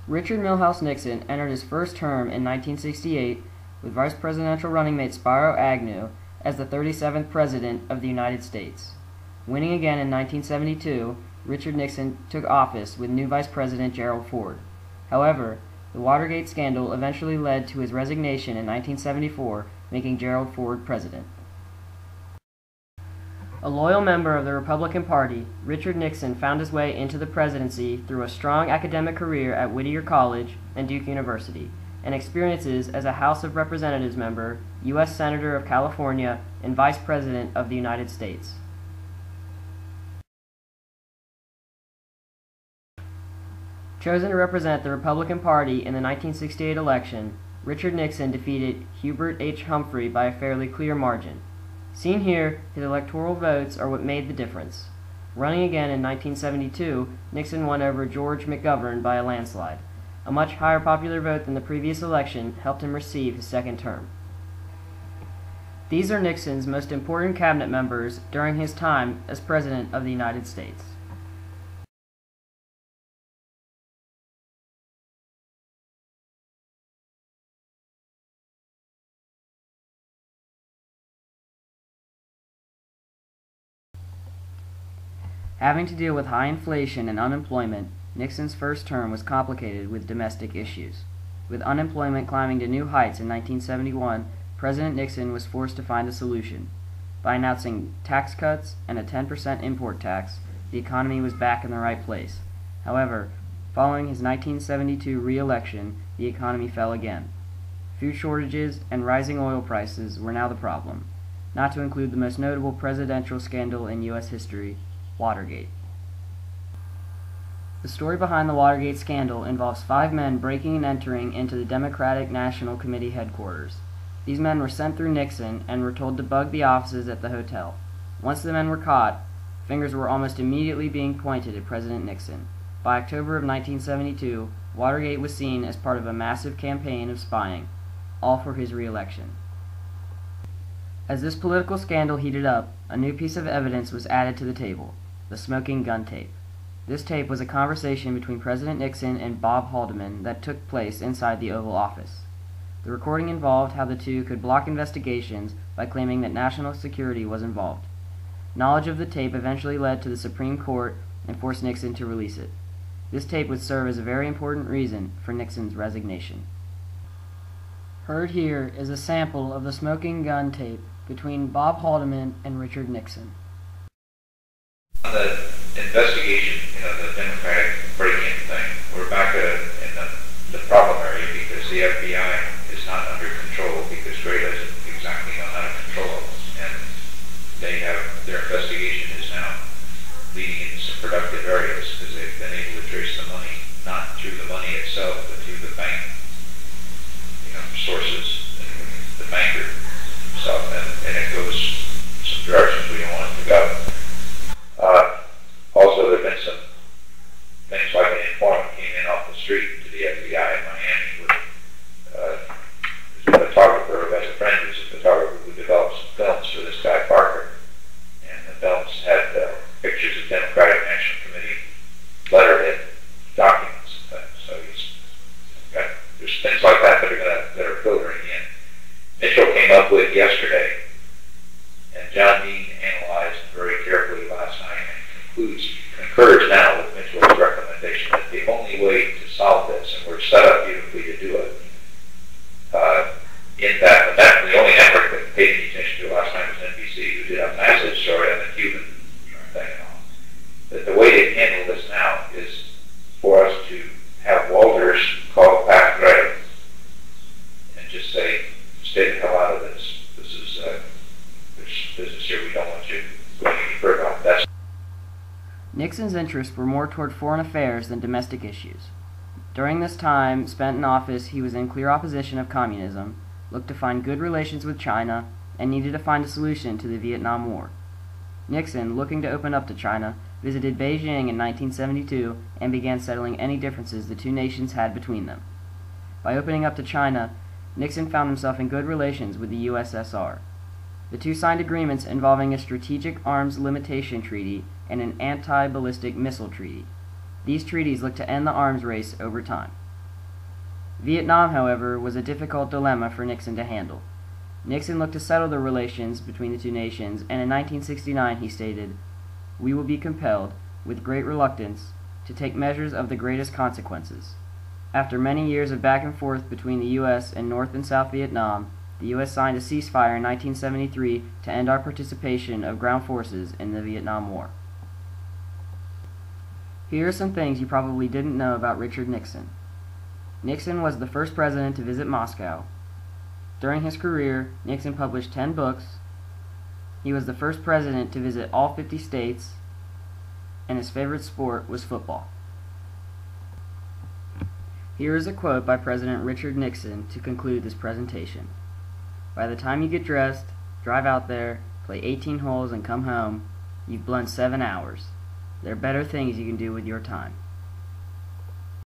Richard Milhouse Nixon entered his first term in 1968 with vice presidential running mate Spiro Agnew as the 37th President of the United States. Winning again in 1972, Richard Nixon took office with new Vice President Gerald Ford. However, the Watergate scandal eventually led to his resignation in 1974, making Gerald Ford president. A loyal member of the Republican Party, Richard Nixon found his way into the presidency through a strong academic career at Whittier College and Duke University, and experiences as a House of Representatives member, U.S. Senator of California, and Vice President of the United States. Chosen to represent the Republican Party in the 1968 election, Richard Nixon defeated Hubert H. Humphrey by a fairly clear margin. Seen here, his electoral votes are what made the difference. Running again in 1972, Nixon won over George McGovern by a landslide. A much higher popular vote than the previous election helped him receive his second term. These are Nixon's most important cabinet members during his time as President of the United States. Having to deal with high inflation and unemployment, Nixon's first term was complicated with domestic issues. With unemployment climbing to new heights in 1971, President Nixon was forced to find a solution. By announcing tax cuts and a 10% import tax, the economy was back in the right place. However, following his 1972 re-election, the economy fell again. Food shortages and rising oil prices were now the problem, not to include the most notable presidential scandal in U.S. history, Watergate. The story behind the Watergate scandal involves 5 men breaking and entering into the Democratic National Committee headquarters. These men were sent through Nixon and were told to bug the offices at the hotel. Once the men were caught, fingers were almost immediately being pointed at President Nixon. By October of 1972, Watergate was seen as part of a massive campaign of spying, all for his re-election. As this political scandal heated up, a new piece of evidence was added to the table: the smoking gun tape. This tape was a conversation between President Nixon and Bob Haldeman that took place inside the Oval Office. The recording involved how the two could block investigations by claiming that national security was involved. Knowledge of the tape eventually led to the Supreme Court and forced Nixon to release it. This tape would serve as a very important reason for Nixon's resignation. Heard here is a sample of the smoking gun tape between Bob Haldeman and Richard Nixon. The investigation, the Democratic break-in thing, we're back in the problem area because the FBI is not under control because Gray doesn't exactly know how to control it. And their investigation is now leading into some productive areas because they've been able to trace the money, not through the money itself, but through the bank sources, and the banker himself, and it goes some directions we don't want it to go. Also, there have been some things like an informant came in off the street to the FBI in Miami with a photographer who has a friend who's a photographer who developed some films for this guy Parker, and the films had pictures of Democratic National Committee letterhead documents and things. So there's things like that that are filtering in. Mitchell came up with yesterday, and John Dean analyzed very carefully last night and concurs now with Mitchell's recommendation that the only way to solve this, and we're set up beautifully to do it, the only network that paid any attention to last night was NBC, who did a massive story on the Cuban thing and all. That the way to handle this now is for us to have Walters call Pat Gray and just say, stay the hell out of this. This is there's business here we don't want you going any further on. That's Nixon's interests were more toward foreign affairs than domestic issues. During this time spent in office, he was in clear opposition of communism, looked to find good relations with China, and needed to find a solution to the Vietnam War. Nixon, looking to open up to China, visited Beijing in 1972 and began settling any differences the two nations had between them. By opening up to China, Nixon found himself in good relations with the USSR. The two signed agreements involving a strategic arms limitation treaty and an anti-ballistic missile treaty. These treaties looked to end the arms race over time. Vietnam, however, was a difficult dilemma for Nixon to handle. Nixon looked to settle the relations between the two nations, and in 1969 he stated, "We will be compelled, with great reluctance, to take measures of the greatest consequences." After many years of back and forth between the U.S. and North and South Vietnam, the U.S. signed a ceasefire in 1973 to end our participation of ground forces in the Vietnam War. Here are some things you probably didn't know about Richard Nixon. Nixon was the first president to visit Moscow. During his career, Nixon published 10 books. He was the first president to visit all 50 states, and his favorite sport was football. Here is a quote by President Richard Nixon to conclude this presentation. "By the time you get dressed, drive out there, play 18 holes, and come home, you've blown 7 hours. There are better things you can do with your time."